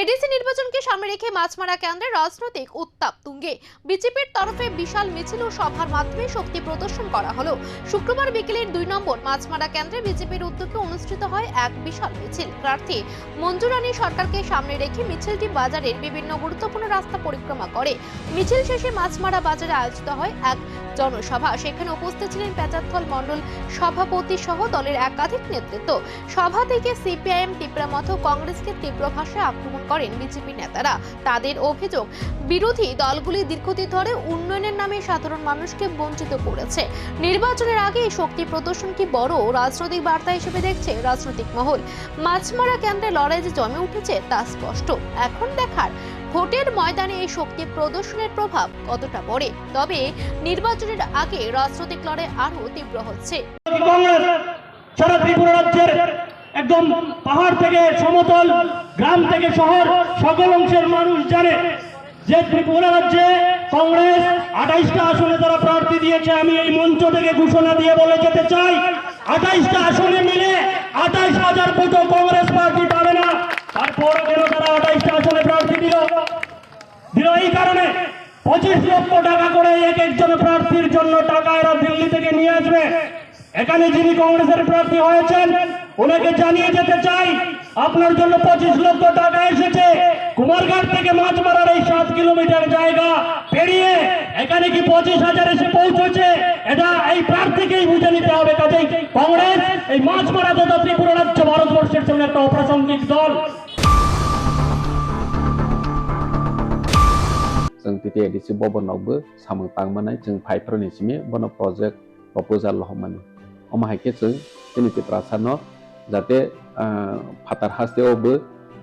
ADC নির্বাচনকে সামনে রেখে মাছমারা কেন্দ্রে রাজনৈতিক উত্তাপ তুঙ্গে। বিজেপির তরফে বিশাল মিছিল ও সভার মাধ্যমে শক্তি প্রদর্শন করা হলো। শুক্রবার বিকেলের 2 নম্বর মাছমারা কেন্দ্রে বিজেপির উদ্যোগে অনুষ্ঠিত হয় এক বিশাল মিছিল। প্রার্থী মঞ্জু রানী সরকারকে সামনে রেখে মিছিলটি বাজারের বিভিন্ন গুরুত্বপূর্ণ রাস্তা পরিক্রমা করে। মিছিল শেষে মাছমারা বাজারে আয়োজিত হয় এক জনসভা। সেখানে উপস্থিত ছিলেন পেঁচাথল মণ্ডল সভাপতি সহ দলের একাধিক নেতৃত্ব। সভা থেকে সিপিআইএম তীব্রমথ কংগ্রেসকে তীব্র ভাষায় আক্রমণ করেন বিজেপি নেতারা। তাদের অভিযোগ, বিরোধী দলগুলি দীর্ঘদিন ধরে উন্নয়নের নামে সাধারণ মানুষকে বঞ্চিত করেছে। নির্বাচনের আগে এই শক্তি প্রদর্শন কি বড় রাজনৈতিক বার্তা হিসেবে দেখছে রাজনৈতিক মহল। মাছমারা কেন্দ্রে লড়াই যে জমে উঠেছে তা স্পষ্ট। এখন দেখার ভোটের ময়দানে এই শক্তি প্রদর্শনের প্রভাব কতটা পড়ে। তবে নির্বাচনের আগে রাজনৈতিক লড়াই আরো তীব্র হচ্ছে। সারা ত্রিপুরা রাজ্যের একদম পাহাড় থেকে সমতল, গ্রাম থেকে শহর, সকল অংশের মানুষ জানে যে ত্রিপুরা রাজ্যে কংগ্রেস 28টা আসনে তারা প্রার্থী দিয়েছে। আমি এই মঞ্চ থেকে ঘোষণা দিয়ে বলে যেতে চাই, 28টা আসনে মিলে 28,000 ভোটও কংগ্রেস পার্টি পাবে না। তারপর কেন তারা 28টা আসনে প্রার্থী দিল এই কারণে 25 লক্ষ টাকা করে এক একজন প্রার্থীর জন্য টাকা এরা দিল্লি থেকে নিয়ে আসবে। এখানে যিনি কংগ্রেসের প্রার্থী হয়েছেন ওনাকে জানিয়ে যেতে চাই, আপনার জন্য 25 লক্ষ টাকা এসেছে। কুমারঘাট থেকে মাছমারার এই 7 কিলোমিটার জায়গা পেরিয়ে এখানে কি 25,000 এসে পৌঁছেছে, এটা এই প্রার্থীকেই বুঝে নিতে হবে। কাজেই কংগ্রেস এই মাছমারা তথা ত্রিপুরা রাজ্য ভারতবর্ষের জন্য একটা অপ্রাসঙ্গিক দল। जों तिथि एडिसि बबनावबो सामों तांमानाय जों फाइफ्रनिसिमि बन प्रोजेक्ट प्रपोजाल लहमानि अमाहायके जों जोंनि तिप्रासानो जाहाथे फातार हास्तेयावबो